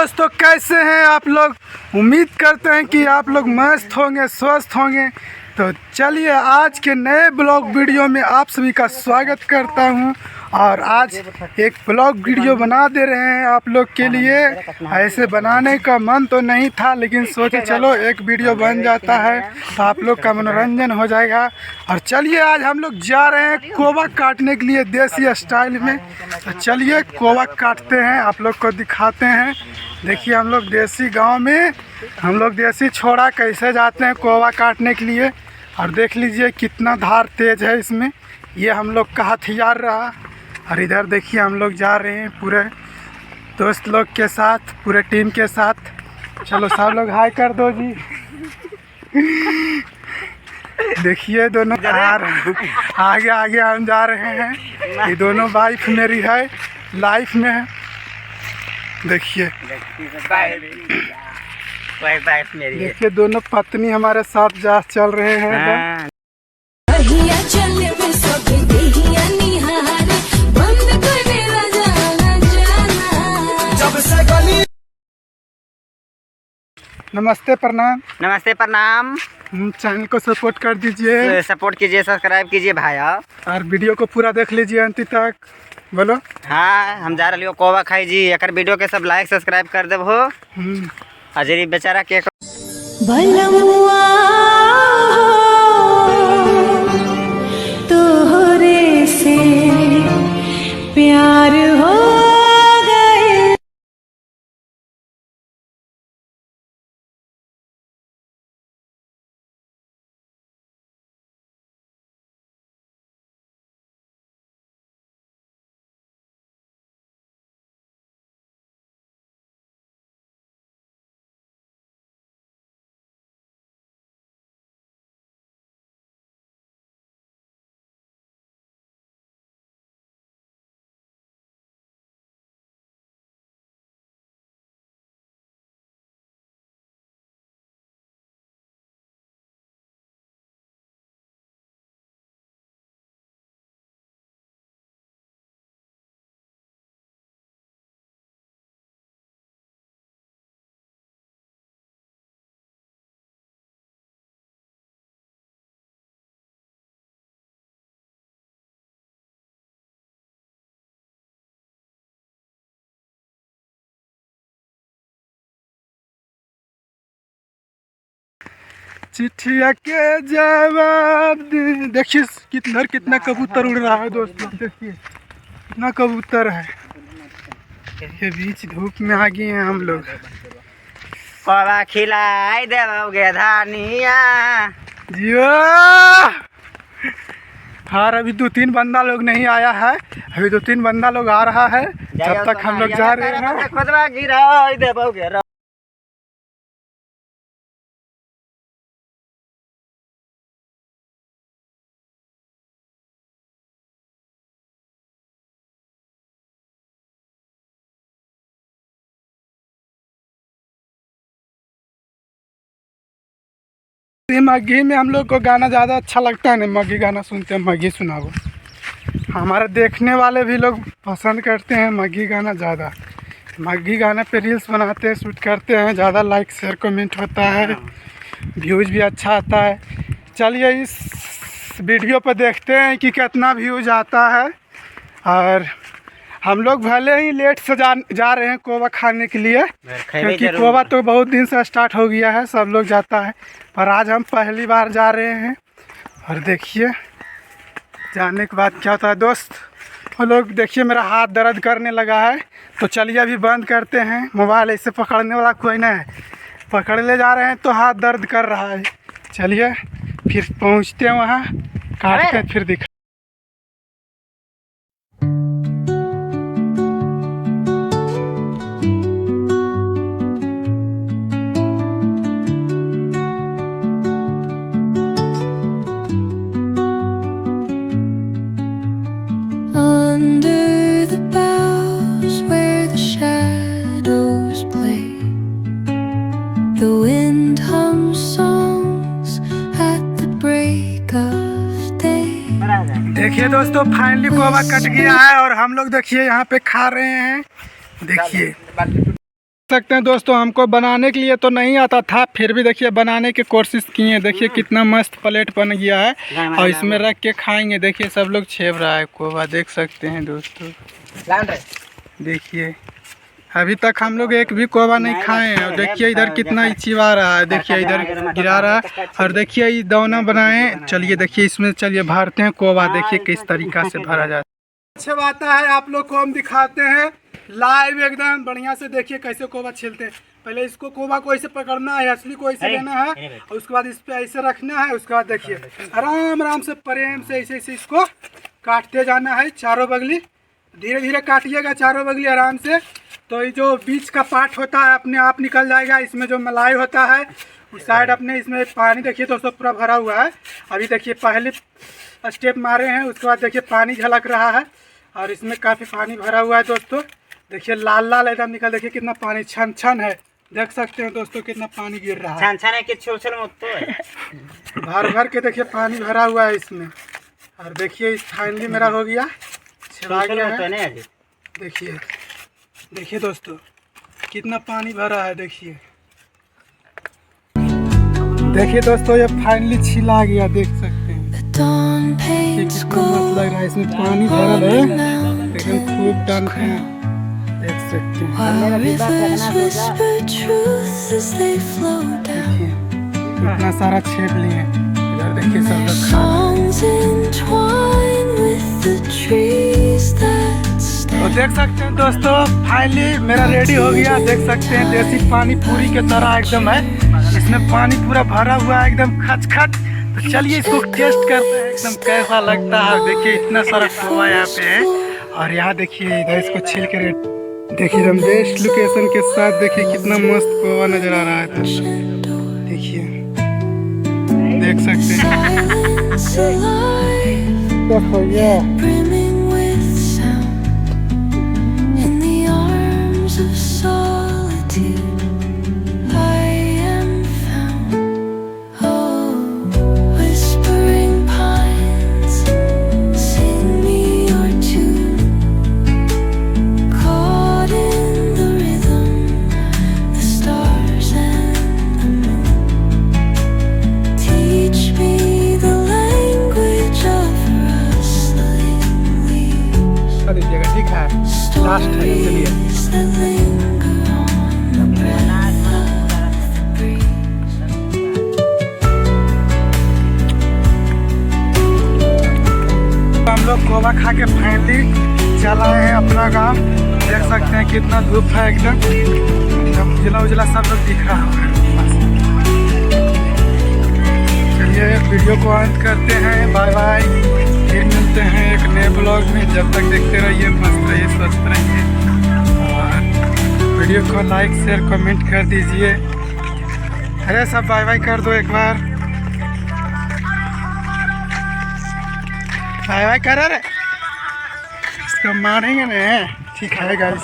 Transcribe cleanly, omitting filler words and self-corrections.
दोस्तों, कैसे हैं आप लोग। उम्मीद करते हैं कि आप लोग मस्त होंगे, स्वस्थ होंगे। तो चलिए आज के नए ब्लॉग वीडियो में आप सभी का स्वागत करता हूं। और आज एक ब्लॉग वीडियो बना दे रहे हैं आप लोग के लिए। ऐसे बनाने का मन तो नहीं था, लेकिन सोचे चलो एक वीडियो बन जाता है तो आप लोग का मनोरंजन हो जाएगा। और चलिए आज हम लोग जा रहे हैं कोवा काटने के लिए देसी स्टाइल में। तो चलिए कोवा काटते हैं, आप लोग को दिखाते हैं। देखिए हम लोग देसी गांव में हम लोग देसी छोड़ा कैसे जाते हैं कोवा काटने के लिए। और देख लीजिए कितना धार तेज है इसमें। ये हम लोग का हथियार रहा। और इधर देखिए हम लोग जा रहे हैं पूरे दोस्त लोग के साथ, पूरे टीम के साथ। चलो सब लोग हाय कर दो जी। देखिए दोनों आगे आगे हम जा रहे हैं। ये दोनों वाइफ मेरी है, लाइफ में है। देखिए देखिए दोनों पत्नी हमारे साथ जा चल रहे हैं। नमस्ते प्रणाम। नमस्ते प्रणाम। चैनल को सपोर्ट कर दीजिए, सपोर्ट कीजिए, सब्सक्राइब कीजिए भाया। और वीडियो को पूरा देख लीजिए अंत तक। बोलो। हाँ, हम जा रहे हो कोवा खाई जी। एक वीडियो के सब लाइक सब्सक्राइब कर देव हो। अजरी बेचारा के तोहरे से प्यार हो गए। चिट्ठिया के जवाब दे। देखिए कितना कबूतर उड़ रहा है दोस्तों। देखिए कितना कबूतर है। ये बीच धूप में आ गए हैं हम लोग। कोवा खिलाई देवोगे धानिया जियो। हाँ, अभी 2-3 बंदा लोग नहीं आया है। अभी 2-3 बंदा लोग आ रहा है। जब तक हम लोग जा रहे हैं। खुदवा गिराई देवोगे। मग्गी में हम लोग को गाना ज़्यादा अच्छा लगता है ना। मग्गी गाना सुनते हैं, मग्गी सुनाओ। हमारे देखने वाले भी लोग पसंद करते हैं मग्गी गाना ज़्यादा। मग्गी गाने पे रील्स बनाते हैं, शूट करते हैं। ज़्यादा लाइक शेयर कमेंट होता है, व्यूज़ भी अच्छा आता है। चलिए इस वीडियो पर देखते हैं कि कितना व्यूज़ आता है। और हम लोग भले ही लेट से जा रहे हैं कोवा खाने के लिए, क्योंकि कोवा तो बहुत दिन से स्टार्ट हो गया है, सब लोग जाता है। पर आज हम पहली बार जा रहे हैं। और देखिए जाने के बाद क्या होता है दोस्त। वो लोग देखिए मेरा हाथ दर्द करने लगा है। तो चलिए अभी बंद करते हैं। मोबाइल ऐसे पकड़ने वाला कोई नहीं है। पकड़ ले जा रहे हैं तो हाथ दर्द कर रहा है। चलिए फिर पहुँचते हैं वहाँ, काटते हैं फिर दिखा। Under the boughs where the shadows play, the wind hums songs at the break of day. देखिए दोस्तों फाइनली कोवा कट गया है। और हम लोग देखिए यहाँ पे खा रहे हैं। देखिए सकते हैं दोस्तों, हमको बनाने के लिए तो नहीं आता था, फिर भी देखिए बनाने की कोशिश किए। देखिए कितना मस्त प्लेट बन गया है और इसमें रख के खाएंगे। देखिए सब लोग छेब रहा है कोबा, देख सकते हैं दोस्तों। देखिए अभी तक हम लोग एक भी कोबा नहीं खाए हैं। और देखिए इधर कितना ही चिवा रहा है, देखिए इधर गिरा रहा है। और देखिए ये दौना बनाए। चलिए देखिए इसमें चलिए भरते हैं कोबा, देखिए किस तरीका से भरा जाता है। अच्छा बात है, आप लोग को हम दिखाते हैं लाइव एकदम बढ़िया से। देखिए कैसे कोबा छीलते हैं। पहले इसको कोबा को ऐसे पकड़ना है, असली को ऐसे लेना है और उसके बाद इस पे ऐसे रखना है। उसके बाद देखिए आराम आराम से प्रेम से ऐसे ऐसे इसको काटते जाना है चारों बगली। धीरे धीरे काटिएगा चारों बगली आराम से, तो ये जो बीच का पार्ट होता है अपने आप निकल जाएगा। इसमें जो मलाई होता है उस साइड अपने, इसमें पानी देखिए दोस्तों पूरा भरा हुआ है। अभी देखिए पहले स्टेप मारे हैं, उसके बाद देखिए पानी झलक रहा है और इसमें काफ़ी पानी भरा हुआ है दोस्तों। देखिए लाल लाल एकदम निकल, देखिए कितना पानी छन छन है। देख सकते हैं दोस्तों कितना पानी गिर रहा है। छन छन है कि छोल छोल मुत्तो है। भर भर के देखिए पानी भरा हुआ है इसमें। और देखिए फाइनली मेरा हो गया, छिड़ा गया है। देखिए देखिए दोस्तों कितना पानी भरा है। देखिए देखिए दोस्तों ये फाइनली छिला गया, देख सकते हैं। ये कितना मस्त लग रहा है, इसमें पानी भरा है एकदम खूब डालते हैं, देख सकते हैं। देखिए इतना सारा छेद लिए। इधर देखिए सब लोग खा तो देख सकते हैं दोस्तों फाइनली मेरा रेडी हो गया। देख सकते हैं देसी पानी पूरी के तरह एकदम है, इसमें पानी पूरा भरा हुआ है एकदम खच खच। तो चलिए इसको टेस्ट करते हैं एकदम कैसा लगता है। देखिए इतना सारा कोबा यहाँ पे है और यहाँ देखिए इधर इसको छील के देखिए एकदम बेस्ट लोकेशन के साथ। देखिए कितना मस्त कोबा नजर आ रहा है दोस्तों। देखिए देख सकते हैं दोस्तों ये जगह ठीक है, लास्ट है। चलिए हम लोग कोबा खा के फाइनली चल आए हैं अपना गांव। देख सकते हैं कितना धूप है, एकदम उजला उजला सब लोग दिख रहा है। चलिए वीडियो को अंत करते हैं, बाय बाय। फिर मिलते हैं एक नए ब्लॉग में। जब तक देखते रहिए, मस्त रहिए, स्वस्थ रहिए और वीडियो को लाइक शेयर कमेंट कर दीजिए। अरे सब बाय बाय कर दो एक बार, बाय बाय कर। अरे इसको मारेंगे ना, ठीक है गाइस।